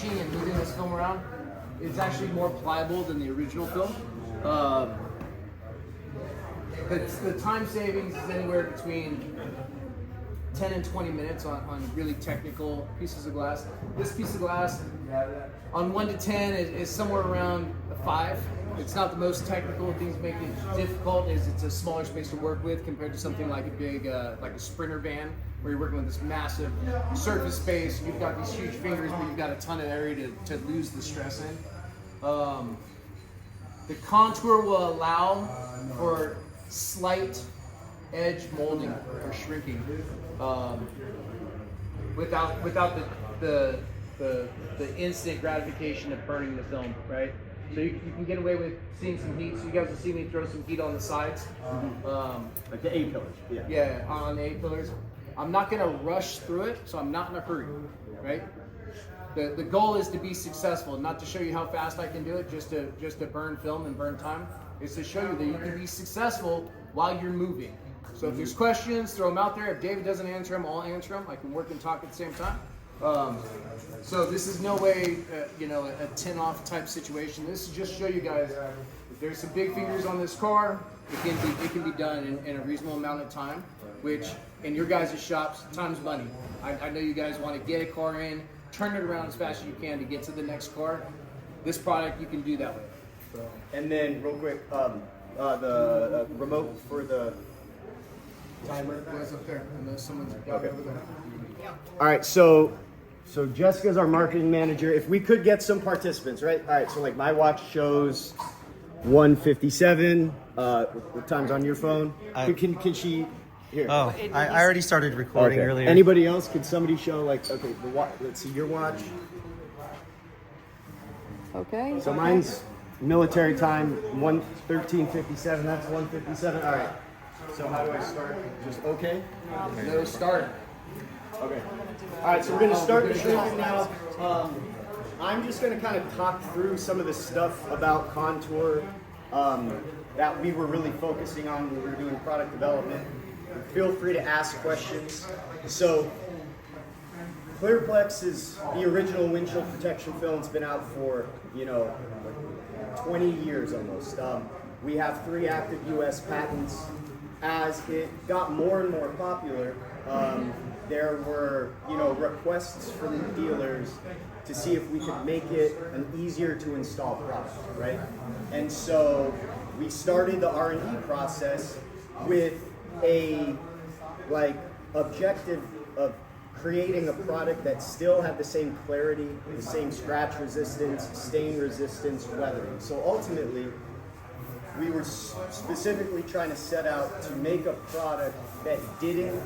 staging and moving this film around, it's actually more pliable than the original film. The time savings is anywhere between 10 and 20 minutes on really technical pieces of glass. This piece of glass, on 1 to 10, is somewhere around a 5. It's not the most technical. Things make it difficult is it's a smaller space to work with compared to something like a big, like a Sprinter van, where you're working with this massive surface space. You've got these huge fingers, but you've got a ton of area to lose the stress in. The Contour will allow for slight edge molding or shrinking without the instant gratification of burning the film, right? So you can get away with seeing some heat. So you guys will see me throw some heat on the sides. Like the A-pillars. Yeah, on the A-pillars. I'm not gonna rush through it, so I'm not in a hurry, right? The goal is to be successful, not to show you how fast I can do it, just to burn film and burn time. It's to show you that you can be successful while you're moving. So if there's questions, throw them out there. If David doesn't answer them, I'll answer them. I can work and talk at the same time. So this is no way, a 10 off type situation. This is just show you guys if there's some big fingers on this car, it can be done in a reasonable amount of time, which in your guys' shops, time's money. I know you guys want to get a car in, turn it around as fast as you can to get to the next car. This product you can do that with. So. And then real quick, the remote for the timer. What's up there? I know someone's got it over there. All right, so Jessica's our marketing manager. If we could get some participants, right? All right, so like my watch shows 1:57. What time's on your phone? Can she? Here. Oh, I already started recording earlier. Anybody else? Could somebody show like let's see your watch. Okay. So mine's military time 1:13:57. That's 1:57. All right. So how do I start? Just okay? No start. Okay. All right, so we're going to start the shrinking now. I'm just going to kind of talk through some of the stuff about Contour that we were really focusing on when we were doing product development. Feel free to ask questions. So Clearplex is the original windshield protection film. It's been out for, 20 years almost. We have 3 active US patents. As it got more and more popular, there were, requests from dealers to see if we could make it an easier to install product, right? And so we started the R&D process with a objective of creating a product that still had the same clarity, the same scratch resistance, stain resistance, weathering. So ultimately, we were specifically trying to set out to make a product that didn't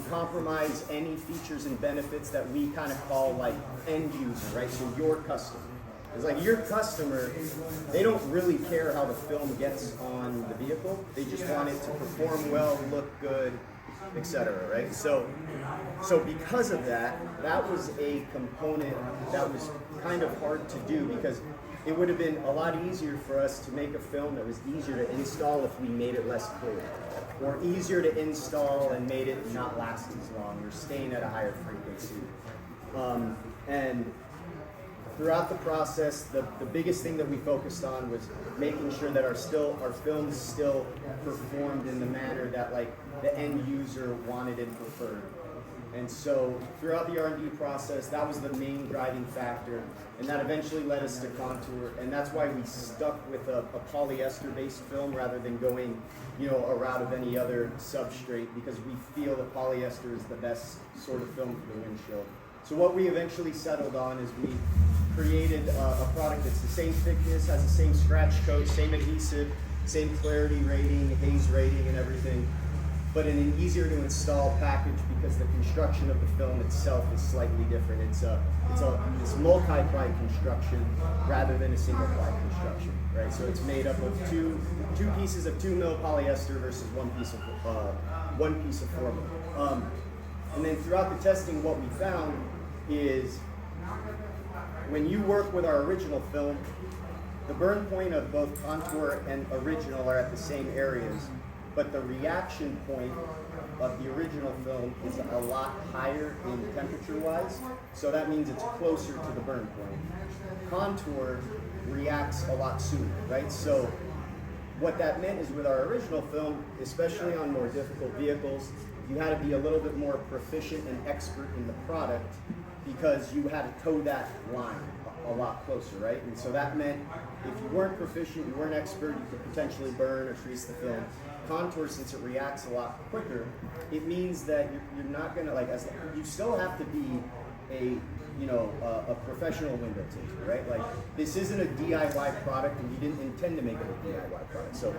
compromise any features and benefits that we kind of call like end user, right? So your customer. It's like your customer, they don't really care how the film gets on the vehicle. They just want it to perform well, look good, etc. Right? So because of that, that was a component that was kind of hard to do because it would have been a lot easier for us to make a film that was easier to install if we made it less clear, or easier to install and made it not last as long, or stain at a higher frequency. And throughout the process, the biggest thing that we focused on was making sure that our films still performed in the manner that like the end user wanted and preferred. And so throughout the R&D process, that was the main driving factor, and that eventually led us to Contour, and that's why we stuck with a polyester-based film rather than going, a route of any other substrate, because we feel that polyester is the best sort of film for the windshield. So what we eventually settled on is we created a product that's the same thickness, has the same scratch coat, same adhesive, same clarity rating, haze rating, and everything, but in an easier to install package because the construction of the film itself is slightly different. It's multi-ply construction rather than a single ply construction, right? So it's made up of two pieces of 2 mil polyester versus one piece of 4 mil. And then throughout the testing, what we found is when you work with our original film, the burn point of both Contour and original are at the same areas, but the reaction point of the original film is a lot higher in temperature-wise, so that means it's closer to the burn point. Contour reacts a lot sooner, right? So what that meant is with our original film, especially on more difficult vehicles, you had to be a little bit more proficient and expert in the product because you had to toe that line a lot closer, right? And so that meant if you weren't proficient, you weren't expert, you could potentially burn or freeze the film. Contour, since it reacts a lot quicker, it means that you're not gonna you still have to be a professional window tinter, right? Like this isn't a DIY product, and you didn't intend to make it a DIY product. So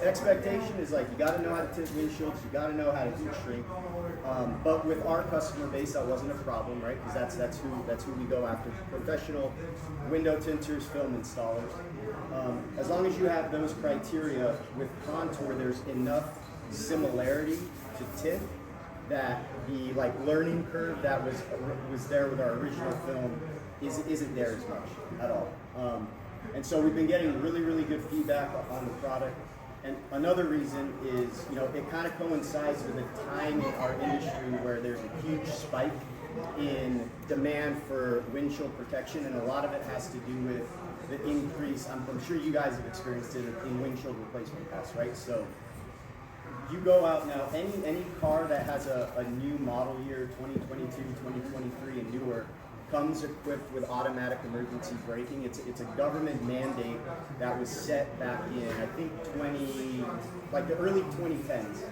expectation is like you got to know how to tint windshields, you got to know how to do shrink. But with our customer base, that wasn't a problem, right? Because that's who we go after: professional window tinters, film installers. As long as you have those criteria with Contour, there's enough similarity to tint that the learning curve that was there with our original film isn't there as much at all. And so we've been getting really, really good feedback on the product. And another reason is, it kind of coincides with a time in our industry where there's a huge spike in demand for windshield protection, and a lot of it has to do with the increase. I'm sure you guys have experienced it in windshield replacement costs, right? So you go out now, any car that has a new model year, 2022, 2023 and newer, comes equipped with automatic emergency braking. It's a government mandate that was set back in, I think, the early 2010s.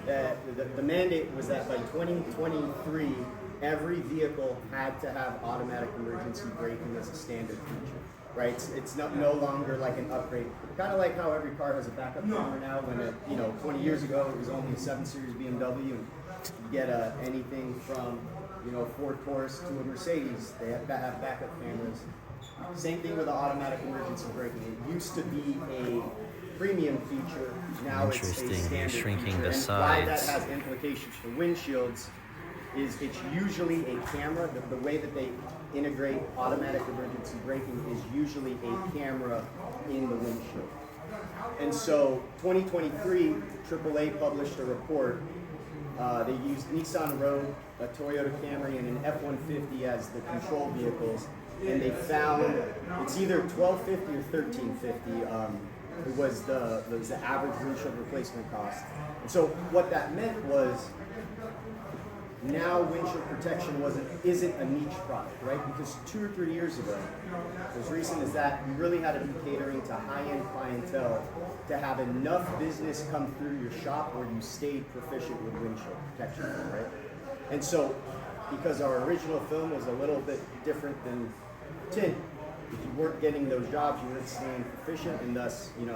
That the mandate was that by 2023, every vehicle had to have automatic emergency braking as a standard feature, right? It's no longer like an upgrade. Kind of like how every car has a backup camera now. When 20 years ago, it was only a 7 Series BMW, and you get anything from Ford Taurus to a Mercedes, they have backup cameras. Same thing with the automatic emergency braking. It used to be a premium feature, now it's a standard shrinking feature. the And sides. why that has implications for windshields is it's usually a camera. The way that they integrate automatic emergency braking is usually a camera in the windshield. And so 2023, AAA published a report. They used Nissan Rogue, a Toyota Camry, and an F-150 as the control vehicles, and they found it's either 1250 or 1350 was the average windshield replacement cost. And so what that meant was now windshield protection isn't a niche product, right? Because 2 or 3 years ago, as recent as that, you really had to be catering to high-end clientele to have enough business come through your shop where you stayed proficient with windshield protection, right? And so, because our original film was a little bit different than tint, if you weren't getting those jobs, you weren't staying proficient, and thus, you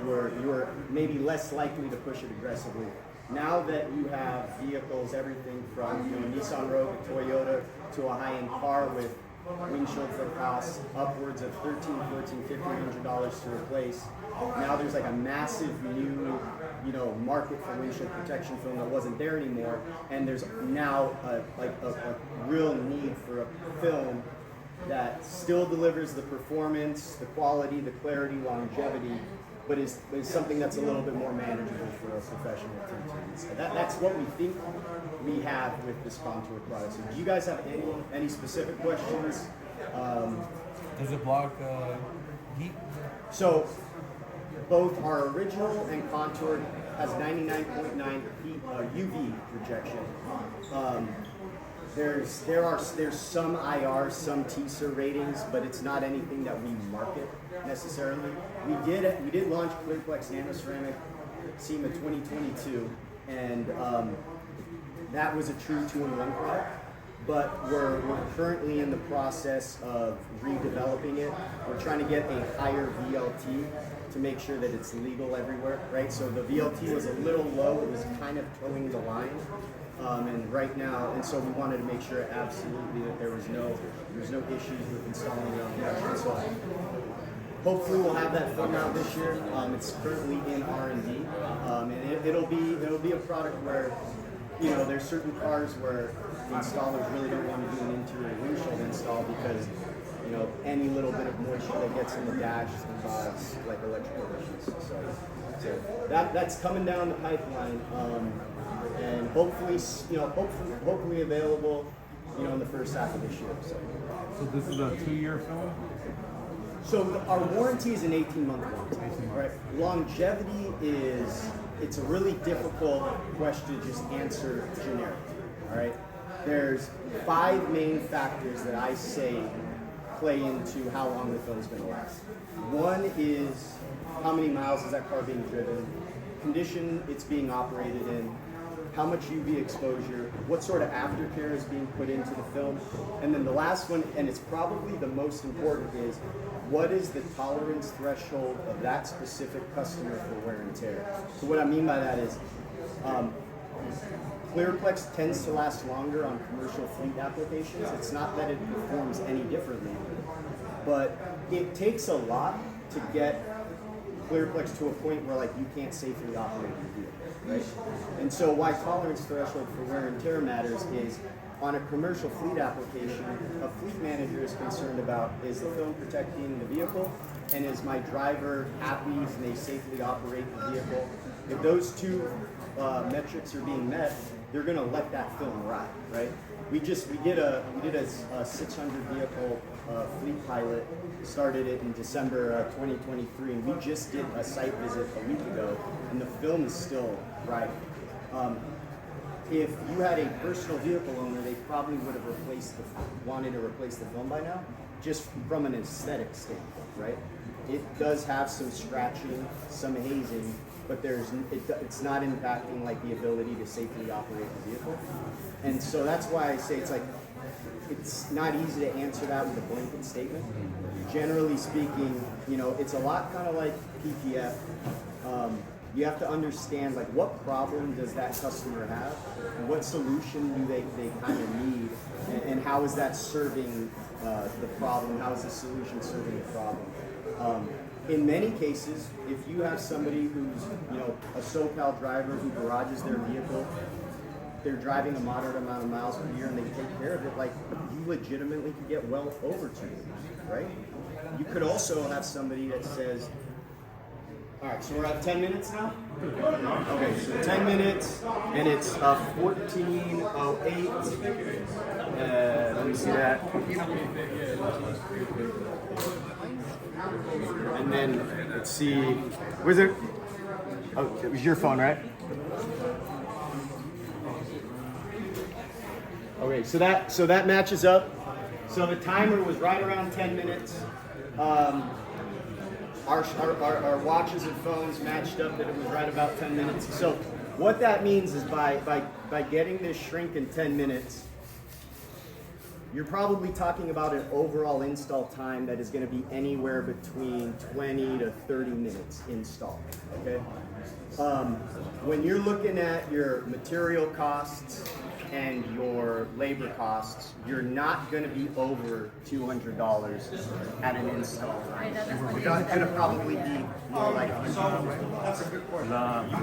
were maybe less likely to push it aggressively. Now that you have vehicles, everything from Nissan Rogue, a Toyota, to a high-end car with windshields that cost upwards of $1,300, $1,400, $1,500 to replace. Now there's a massive new, market for windshield protection film that wasn't there anymore, and there's now a real need for a film that still delivers the performance, the quality, the clarity, longevity, but is something that's a little bit more manageable for a professional team. So that's what we think we have with this Contour product. So do you guys have any specific questions? Does it block heat? So both our original and Contour has 99.9 UV rejection. There's some IR, some TSER ratings, but it's not anything that we market necessarily. We did launch Clearplex Nanoceramic SEMA 2022, and that was a true 2-in-1 product. But we're currently in the process of redeveloping it. We're trying to get a higher VLT to make sure that it's legal everywhere, right? So the VLT was a little low; it was kind of towing the line. And so we wanted to make sure absolutely that there's no issues with installing it on the machine. So hopefully we'll have that film out this year. It's currently in R&D, and it'll be a product where there's certain cars where the installers really don't want to do an interior windshield install because you know, any little bit of moisture that gets in the dash can cause like electrical issues. So that's coming down the pipeline, and hopefully, you know, hopefully available, you know, in the first half of this year. So this is a 2-year film? So our warranty is an 18-month warranty, right? Longevity it's a really difficult question to just answer generically, all right? There's 5 main factors that I say play into how long the film's gonna last. One is how many miles is that car being driven, condition it's being operated in, how much UV exposure, what sort of aftercare is being put into the film, and then the last one, and it's probably the most important, is what is the tolerance threshold of that specific customer for wear and tear. So what I mean by that is, Clearplex tends to last longer on commercial fleet applications. It's not that it performs any differently, but it takes a lot to get Clearplex to a point where like you can't safely operate your vehicle, right? And so why tolerance threshold for wear and tear matters is on a commercial fleet application, a fleet manager is concerned about, is the film protecting the vehicle, and is my driver happy and they safely operate the vehicle? If those two metrics are being met, they're going to let that film ride, right? We did a 600 vehicle fleet pilot, started it in December 2023, and we just did a site visit a week ago, and the film is still riding. If you had a personal vehicle owner, they probably would have wanted to replace the film by now, just from an aesthetic standpoint, right? It does have some scratching, some hazing, but it's not impacting like the ability to safely operate the vehicle. And so that's why I say it's not easy to answer that with a blanket statement. Generally speaking, you know, it's a lot kind of like PPF. You have to understand like what problem does that customer have, and what solution do they kind of need, and how is that serving the problem? How is the solution serving the problem? In many cases, if you have somebody who's, you know, a SoCal driver who garages their vehicle, they're driving a moderate amount of miles per year and they take care of it, like you legitimately could get well over 2 years, right? You could also have somebody that says, all right, so we're at 10 minutes now? Okay, so 10 minutes, and it's 14:08. Let me see that. And then, let's see, where's it? Oh, it was your phone, right? Okay, so that matches up. So the timer was right around 10 minutes. Our watches and phones matched up that it was right about 10 minutes. So what that means is by getting this shrink in 10 minutes, you're probably talking about an overall install time that is going to be anywhere between 20 to 30 minutes install, okay? When you're looking at your material costs and your labor costs, you're not going to be over $200 at an install. You're going to probably be more like that's a good point. You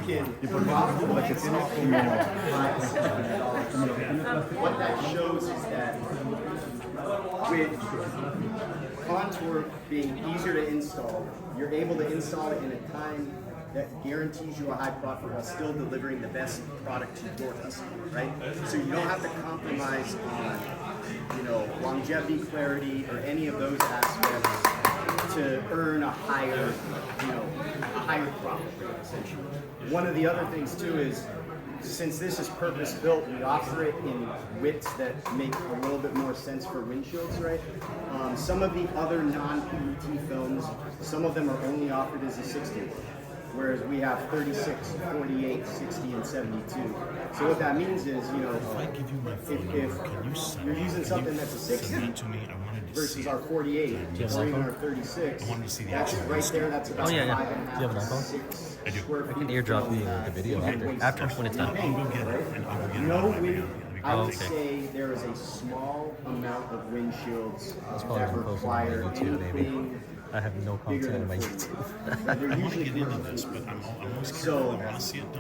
can profitable at what that shows is that with Contour being easier to install, you're able to install it in a time that guarantees you a high profit while still delivering the best product to your customer, right? So you don't have to compromise on, you know, longevity, clarity, or any of those aspects to earn a higher, you know, a higher profit rate, essentially. One of the other things too is, since this is purpose-built, we offer it in widths that make a little bit more sense for windshields, right? Some of the other non-PET films, some of them are only offered as a 60, whereas we have 36, 48, 60, and 72. So what that means is, you know, if you're using something that's a 60 versus our 48 or even our 36, that's right there, that's about 5.5 to 6 square feet. I can airdrop you the video after when it's done. No wind. I would say there is a small amount of windshields that require anything. I have no content on my YouTube. They're usually commercial. So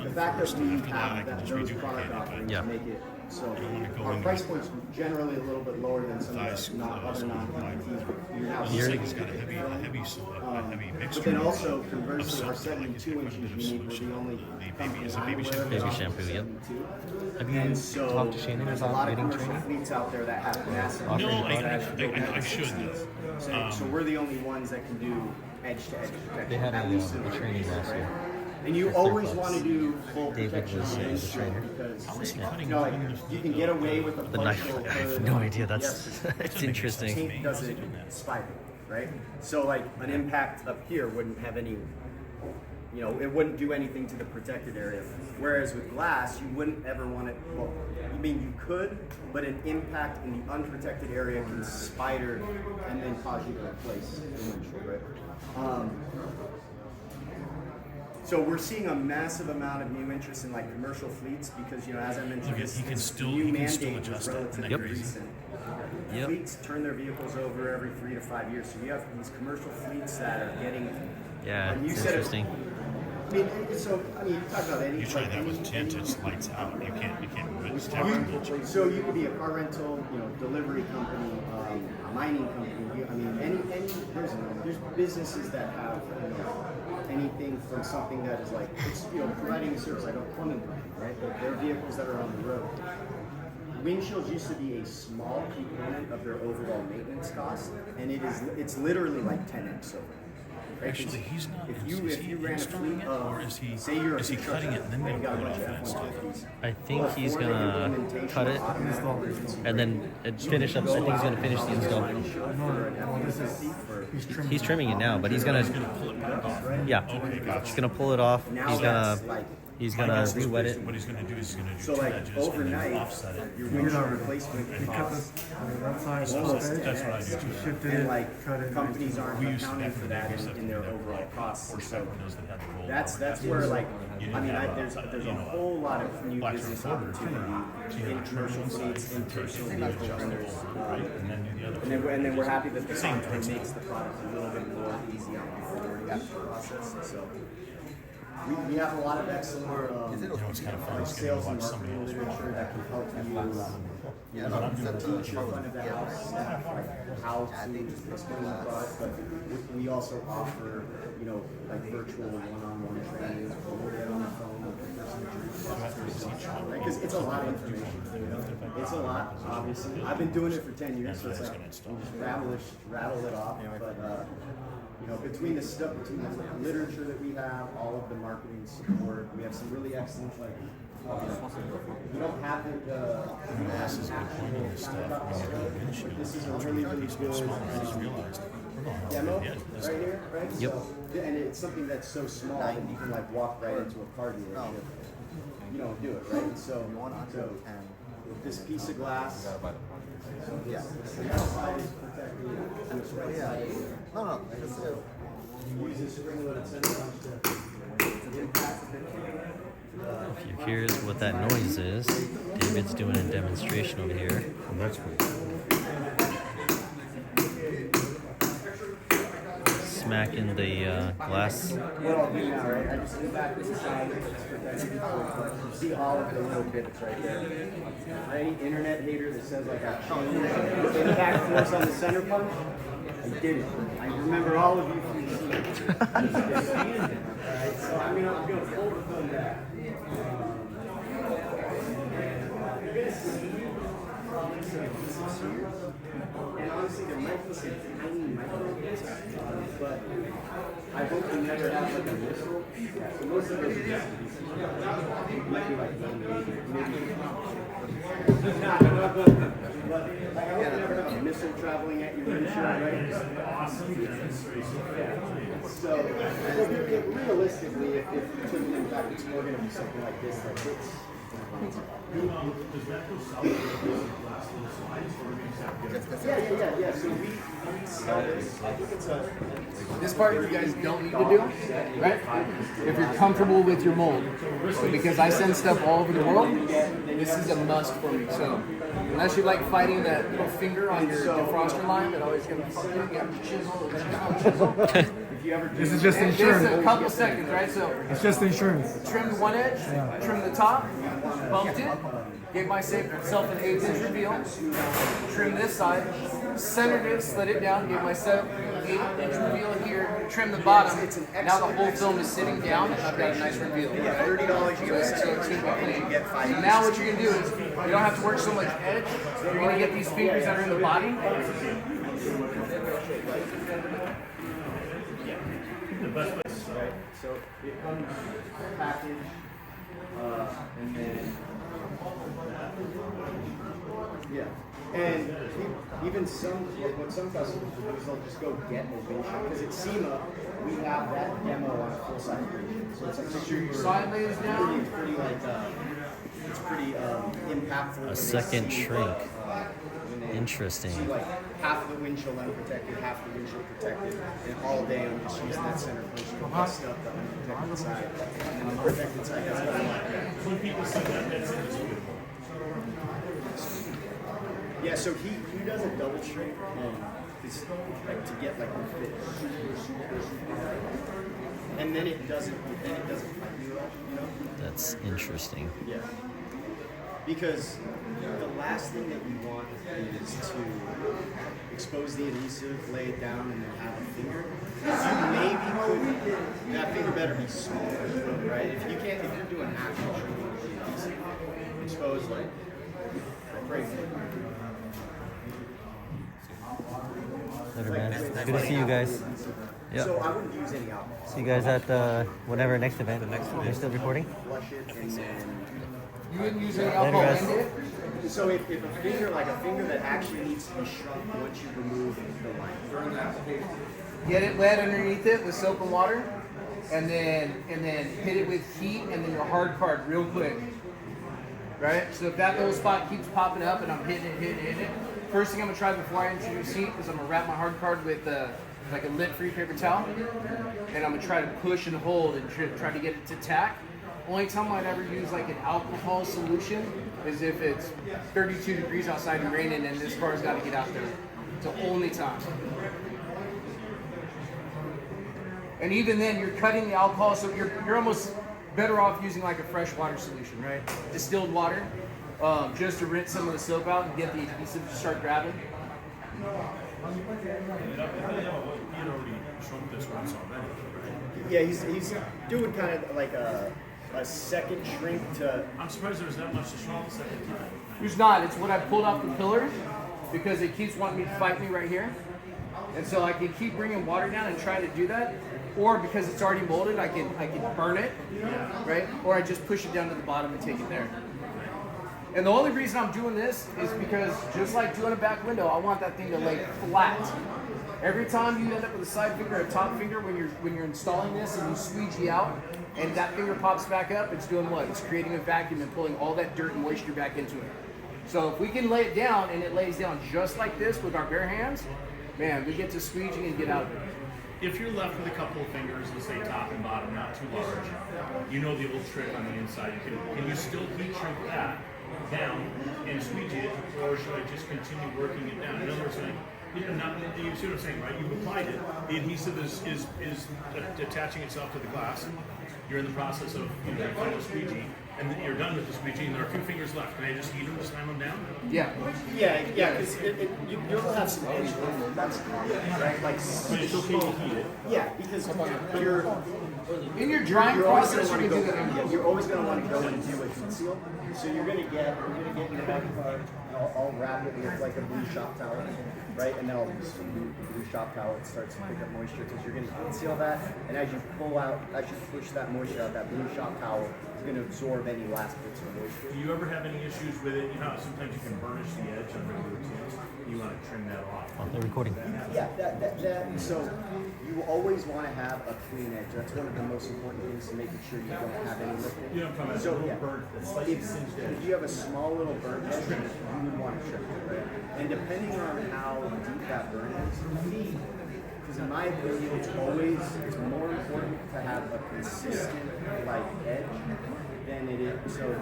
the fact that we have those product offerings make it So our price point's generally a little bit lower than some of the other non-PPTs. You're now seeing It's got a heavy mixture. but then also, conversely, our 72 inches unique. We're the only company I'm aware of that Baby offers shampoo, yep. 72. Have you And so talked to Shannon there's a about lot of getting commercial training? fleets out there that have massive. Offering No, products? I should. So we're the only ones that can do edge-to-edge protection. They had at least in a the training last year. And you for always Clearplex. want to do full David protection was, on the the windshield trainer. because Cutting you know, like, you can get away with a The knife. partial I have hood. no idea. That's Yes, it's interesting. tape doesn't spider, right? So like an impact up here wouldn't have any, you know, it wouldn't do anything to the protected area. Whereas with glass, you wouldn't ever want it. Well, I mean you could, but an impact in the unprotected area can spider and then cause you to replace the windshield, right? So we're seeing a massive amount of new interest in like commercial fleets because, you know, as I mentioned, He can still new adjust mandate was that. relatively Yep. recent. Yep. Fleets turn their vehicles over every 3 to 5 years. So you have these commercial fleets that are getting. Yeah, and you it's said it- interesting. I mean, so I mean, you talk about any. You try like, that with any- tint, it's lights out. You can't move it. It's technical. So you could be a car rental, you know, delivery company, a mining company. I mean, any there's businesses that have, you know, anything from something that is like it's, you know, providing a service like a plumbing company, right? They're vehicles that are on the road. Windshields used to be a small component of their overall maintenance cost, and it's literally like 10x over. Right? Actually, he's not. If Is he you ran a installing fleet it, of, or is he say you're a is he truck cutting it and then driver, they'll you pull got it a off bunch and of install it? I think he's Ford gonna implementation cut it automatically. and then finish up. I think he's gonna finish the install. He's trimming it now, but he's gonna. Yeah, he's gonna pull it off. He's gonna re-wet it. What he's going to do is he's going to do So two like edges and then overnight, offset it. your windshield replacement costs That side, almost That's what I do too. shifted and it, like cut it. companies aren't We used to accounting back for in the day, that we used to in their have to do overall that. costs. Porsche So windows that had the roll that's over. where like You I mean didn't have there's a, a you know, whole lot of new black business recorder, opportunity in commercial fleets, in personal vehicle renters, and then do the other. and then we're happy that the software makes the product a little bit more easy on the already got the process. So we have a lot of excellent It's kind of fun. It's going sales to and watch somebody marketing else. literature that can help you teach your front of the house staff like how to explain the product, but we also offer, you know, like virtual one-on-one training where we'll get on the phone with the person because it's a lot of information. It's a lot, obviously. I've been doing it for 10 years, so it's like you just rattle it off. But you know, between the stuff, between the literature that we have, all of the marketing support, we have some really excellent like. We don't have the Glasses are pointing and stuff. When you're doing windshield, this is a really good small. I just realized we're going home. demo Yeah, right here, right? Yep. So, and it's something that's so small that you can like walk right into a car dealership. You know, do it right. So with this piece of glass, the outside is protected. This right side. You use a spring-loaded Centerpunch to impact the If you hear what that noise is, David's doing a demonstration over here. That's cool. smacking the glass. What I'll do now, right? I just go back to the side. You see all of the little bits right there. Any internet hater that says like I changed the impact force on the Centerpunch, I did it. I remember all of you from the scene. Alright, so I'm gonna pull the phone back. You're gonna see and honestly, there might be some tiny micro bits, but I hope you never have like a whistle. Yeah, so most of those are just might be like maybe. But like, I hope you never have a missile traveling at your windshield, right? So, realistically, if you took an impact, it's more going to be something like this, like this. Yeah. So we sell this. I think it's a. This part you guys don't need to do, right? If you're comfortable with your mold. So because I send stuff all over the world, this is a must for me. So unless you like fighting that little finger on your defroster line that always gonna fuck you, you have to chisel. This is just And insurance. this is a couple seconds, right? So It's just insurance. trimmed one edge, trimmed the top, bumped it, gave myself an 1/8" reveal, trimmed this side, centered it, slid it down, gave myself an 1/8" reveal here, trimmed the bottom. Now the whole film is sitting down, and I've got a nice reveal. Yeah, $30 you get So it's gonna be clean. you get 5 So now what you're gonna do is you don't have to work so much edge. You're gonna get these fingers that are in the body. Right. So it comes packaged, and then yeah, and even what some customers will do is they'll just go get a windshield because at SEMA we have that demo on a full size windshield. So it's like Make sure your side lays down. it's pretty like it's pretty impactful. A second shrink. Interesting. See like half of the windshield unprotected, half the windshield protected, and all day I'm just using that center punch to bust up the unprotected side, and the protected side is When people see that, that's it. yeah. So he does a double shrink, it's like to get like a fit, and then it doesn't fight you up, you know. That's interesting. Yeah. Because the last thing that you want is to expose the adhesive, lay it down, and then have a finger. You maybe could, that finger better be smaller, right? If you're doing actual shrinking with the adhesive, expose like crazy. Later, man. Good to see you guys. Yeah. So I wouldn't use any alcohol. See you guys at whatever next event. You're still recording? Flush it and then. You wouldn't use any alcohol guys. in it? So if a finger, like a finger that actually needs to be shrunk once you remove the line. Get it wet underneath it with soap and water, and then hit it with heat, and then your hard card real quick. Right? So if that little spot keeps popping up and I'm hitting it, first thing I'm gonna try before I introduce heat is I'm gonna wrap my hard card with like a lint-free paper towel, and I'm gonna try to push and hold and try to get it to tack. Only time I'd ever use like an alcohol solution is if it's 32 degrees outside and raining and this car's got to get out there. It's the only time. And even then, you're cutting the alcohol, so you're almost better off using like a freshwater solution, right? Distilled water, just to rinse some of the soap out and get the adhesive to start grabbing. You already shrunk this once already, right? Yeah, he's doing kind of like a second shrink to. I'm surprised there was that much to shrunk the second time. There's not. It's what I pulled off the pillar because it keeps wanting me to fight me right here. And so I can keep bringing water down and try to do that. Or because it's already molded, I can burn it, right? Or I just push it down to the bottom and take it there. And the only reason I'm doing this is because just like doing a back window, I want that thing to lay flat. Every time you end up with a side finger or a top finger when you're installing this and you squeegee out and that finger pops back up, it's doing what? It's creating a vacuum and pulling all that dirt and moisture back into it. So if we can lay it down and it lays down just like this with our bare hands, man, we get to squeegee and get out of it. If you're left with a couple of fingers, let's say top and bottom, not too large, you know the old trick on the inside. Can you still heat shrink that down and squeegee it, or should I just continue working it down? In other words, you see what I'm saying, right? You've applied it. The adhesive is attaching itself to the glass. You're in the process of your final squeegee, and then you're done with the squeegee, and there are 2 fingers left. Can I just heat them to slam them down? Yeah. Yeah, because you'll have some edge. That's right. Like, But it's okay to heat it. yeah, because you're In your drying always process, you going can to do go. that. Yeah, you're always going to want to go and do a heat seal. So you're going to get your back card. I'll wrap it with like a blue shop towel, right? And then I'll use some blue shop towel. It starts to pick up moisture because you're going to heat seal that. And as you push that moisture out, that blue shop towel is going to absorb any last bits of moisture. Do you ever have any issues with it? You know how sometimes you can burnish the edge on regular tools. You want to trim that off. Oh, they're recording. Yeah, that. So you always want to have a clean edge. That's one of the most important things to making sure you don't have any lifting. You know what I'm talking about? So A little yeah, burnt, that's slightly singed edge. if you have a small little burn edge, you would want to trim it, right? And depending on how deep that burn is, because in my opinion, it's more important to have a consistent like edge than it is. So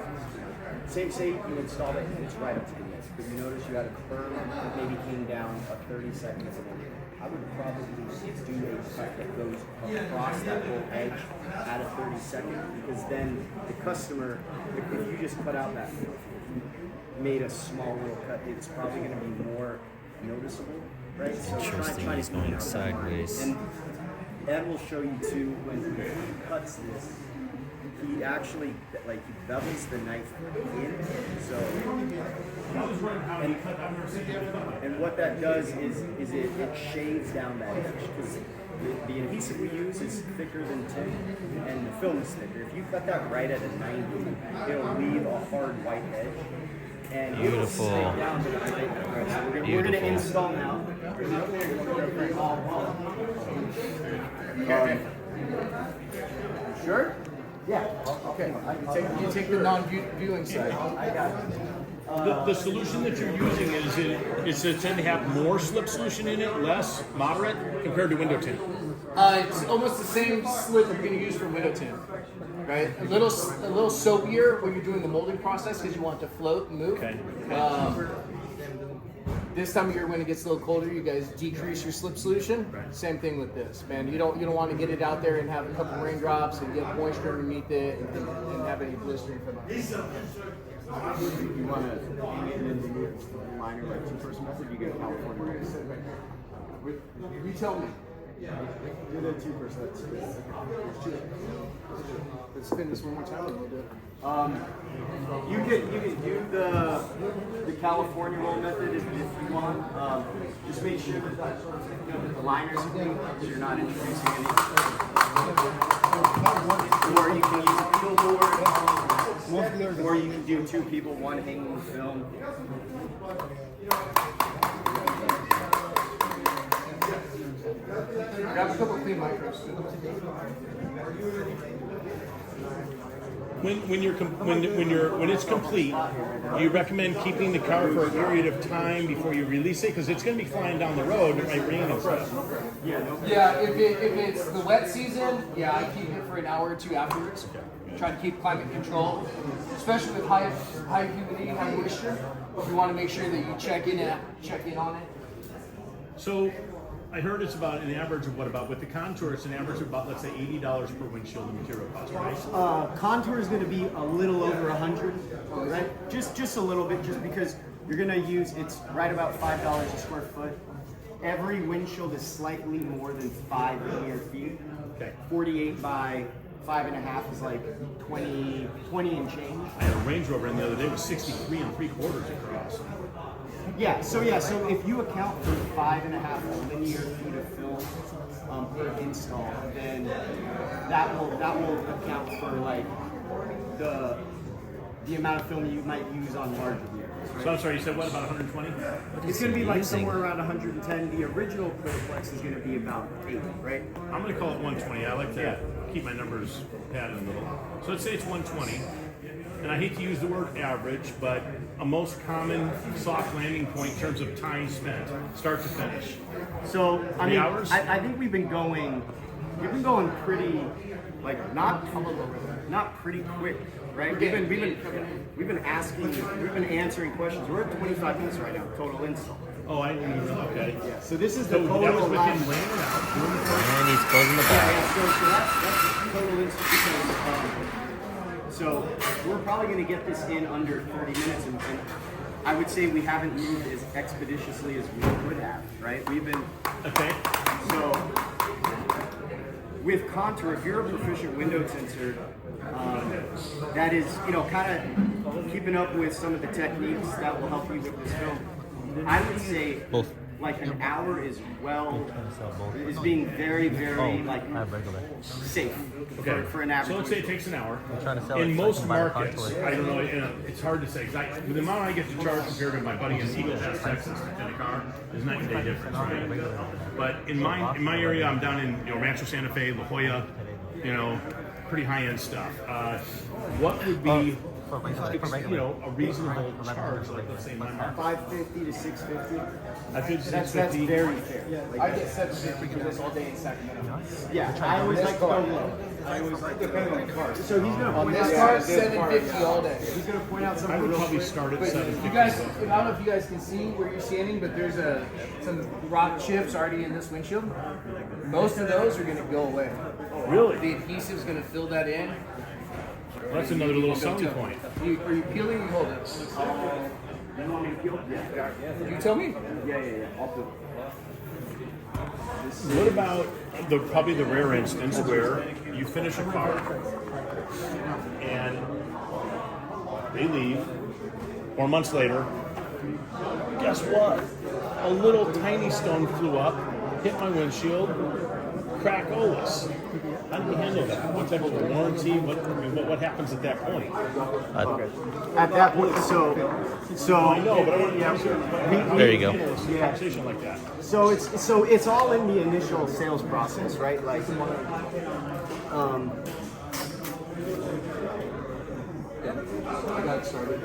say you installed it and it's right up to the edge, but you notice you had a curve that maybe came down a 30 seconds in. I would probably do a cut that goes across that whole edge at a 30 second, because then the customer, if you just cut out that made a small little cut, it's probably going to be more noticeable, right? So Interesting, try he's to going keep it sideways. And Ed will show you too when he cuts this. He actually he bevels the knife in, so and what that does is it shaves down that edge because the adhesive we use is thicker than tin and the film is thicker. If you cut that right at a 90, it'll leave a hard white edge. And Beautiful. it'll stick down to the knife. Right, so we're going to Beautiful. install now. Sure? Yeah. Okay. You take the non-viewing side. I got it. The solution that you're using is it tend to have more slip solution in it, less, moderate, compared to window tint? It's almost the same slip we're going to use for window tint, right? A little soapier when you're doing the molding process because you want it to float and move. Okay. This time of year when it gets a little colder, you guys decrease your slip solution. Right. Same thing with this, man. You don't want to get it out there and have a couple raindrops and get moisture underneath it and have any blistering from it. You want to hang it and then remove the liner like two-person method? You get a California race. You tell me. Do the 2%. Let's spin this one more time and we'll do it. You can do the California roll method if you want. Just make sure that the liners are clean so you're not introducing any. Or you can use a peel board. Or you can do 2 people, 1 hanging film. Grab a couple clean micros. When it's complete, do you recommend keeping the car for a period of time before you release it? Because it's going to be flying down the road, it might rain and stuff. Yeah, if it's the wet season, yeah, I keep it for an hour or 2 afterwards. Try to keep climate control, especially with high humidity, high moisture. You want to make sure that you check in on it. So I heard it's about an average of with the Contour, it's an average of about, let's say, $80 per windshield in material cost, right? Contour is going to be a little over 100, right? Just a little bit, just because you're going to use, it's right about $5 a square foot. Every windshield is slightly more than 5 linear feet. Okay. 48 by 5.5 is like 20 and change. I had a Range Rover in the other day with 63 3/4 across. So if you account for 5.5 linear feet of film per install, then that will account for like the amount of film you might use on larger vehicles. Right? So I'm sorry, you said what, about 120? It's going to be like using? somewhere around 110. The original Clearplex is going to be about 80, right? I'm going to call it 120. I like to keep my numbers padded a little. So let's say it's 120. And I hate to use the word average, but a most common soft landing point in terms of time spent, start to finish. So I 3 mean, hours? I think we've been going pretty, like not pretty quick, right? We've been answering questions. We're at 25 minutes right now, total install. Oh, okay. So this is So the that total was with amount. him laying it out, doing the first. And he's closing the back. So that's total install. So we're probably going to get this in under 30 minutes, and I would say we haven't moved as expeditiously as we could have, right? We've been Okay. so with Contour. If you're a proficient window tinter, that is kind of keeping up with some of the techniques that will help you with this film. I would say Both. like an hour is being very like I have regular. safe Okay. for an average. So let's say it takes an hour. trying to sell In it so I most can buy the markets, Contour. I don't know, it's hard to say exactly. The amount I get to charge compared to my buddy in Eagle Pass, Texas, in a car is night and day difference, right? But in my area, I'm down in Rancho Santa Fe, La Jolla, pretty high end stuff. What would be a reasonable charge? Like let's say in my market, 550 to 650. I think That's 650. very fair. I get 750 for this all day in Sacramento. Yeah, I always like to go low. I always like to go low. So he's gonna On point this out car, 750 all day. He's gonna point out I something would real probably quick. start at But 750. you guys, I don't know if you guys can see where you're standing, but there's some rock chips already in this windshield. Most of those are going to go away. Really? The adhesive's going to fill that in. That's another little selling point. Are you peeling or you hold it? You want me to peel? Yeah. You tell me. Yeah. I'll do it. What about probably the rare instance where you finish a car and they leave 4 months later? Guess what? A little tiny stone flew up, hit my windshield, crack OLIS. How do you handle that? What type of warranty? What happens at that point? At that point, so I know, but I want to There you go. a conversation like that. So it's all in the initial sales process, right? Like, I got it started.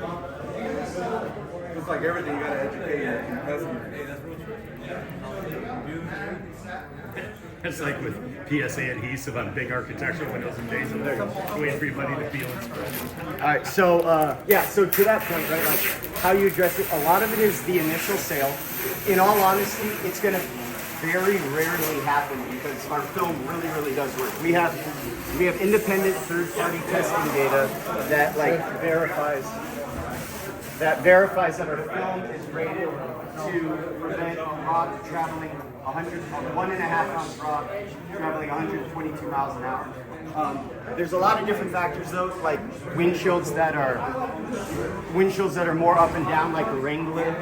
It's like everything, you gotta educate your customer. It's like with PSA adhesive on big architectural windows and days of waiting for everybody to feel it spread. all right, so so to that point, right? Like how you address it. A lot of it is the initial sale. In all honesty, it's gonna very rarely happen because our film really does work. We have independent third-party testing data that verifies that our film is rated to prevent a rock traveling 1.5 ounce rock traveling 122 miles an hour. There's a lot of different factors though, like windshields that are more up and down, like a Wrangler,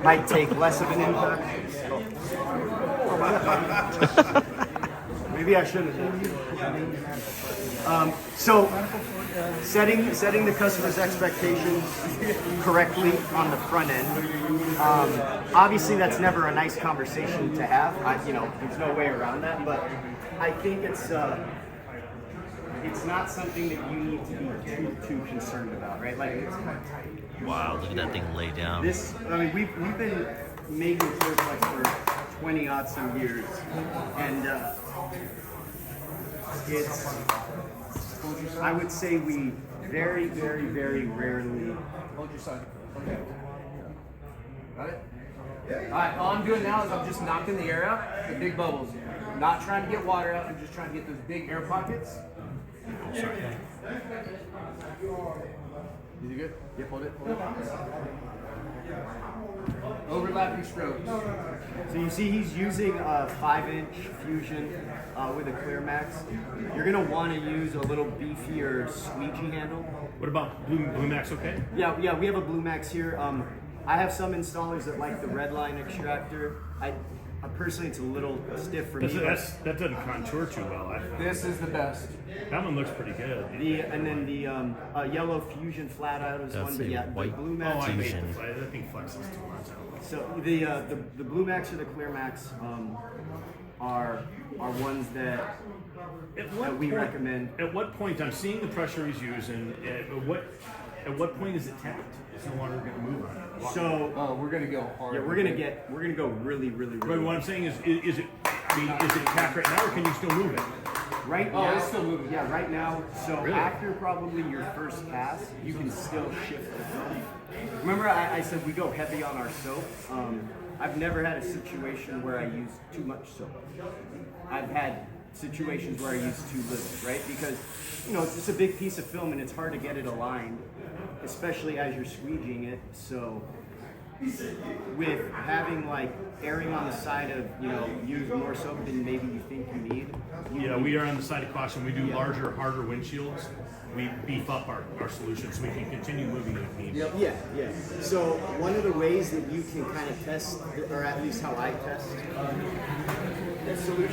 might take less of an impact. Maybe I shouldn't have. So setting the customer's expectations correctly on the front end. Obviously, that's never a nice conversation to have. There's no way around that. But I think it's not something that you need to be too concerned about, right? Like, Wow, look at that thing lay down. we've been making Clearplex for 20-odd some years, and I would say we very rarely. Hold your side. Okay. Got it? All right, all I'm doing now is I'm just knocking the air out, the big bubbles. I'm not trying to get water out, I'm just trying to get those big air pockets. Sorry. Is it good? Yep, hold it. Overlapping strokes. So you see he's using a 5-inch Fusion with a Clearmax. You're gonna want to use a little beefier squeegee handle. What about Blue Max? Okay. Yeah, we have a Blue Max here. I have some installers that like the red line extractor. I personally, it's a little stiff for me. That doesn't contour too well. I think. This is the best. That one looks pretty good. And then the yellow Fusion flat out is That's one, but the yeah, white the Blue Max. Fusion. That thing flexes too much. So the Blue Max or the Clear Max are ones that we recommend. At what point I'm seeing the pressure he's using? At what point is it tapped? It's no longer going to move on it. So we're gonna go hard. yeah, we're gonna go really. But what I'm saying is it tapped right now, or can you still move it? Right Oh, now, it's still moving. Yeah, right now. So Really? after probably your first pass, you can still shift the film. Remember, I said we go heavy on our soap. I've never had a situation where I use too much soap. I've had situations where I use too little, right? Because it's just a big piece of film and it's hard to get it aligned, especially as you're squeegeeing it. So with having erring on the side of use more soap than maybe you think you need. Yeah, we are on the side of caution. We do larger, harder windshields. We beef up our solution so we can continue moving it if needed. Yeah. So one of the ways that you can kind of test, or at least how I test this solution,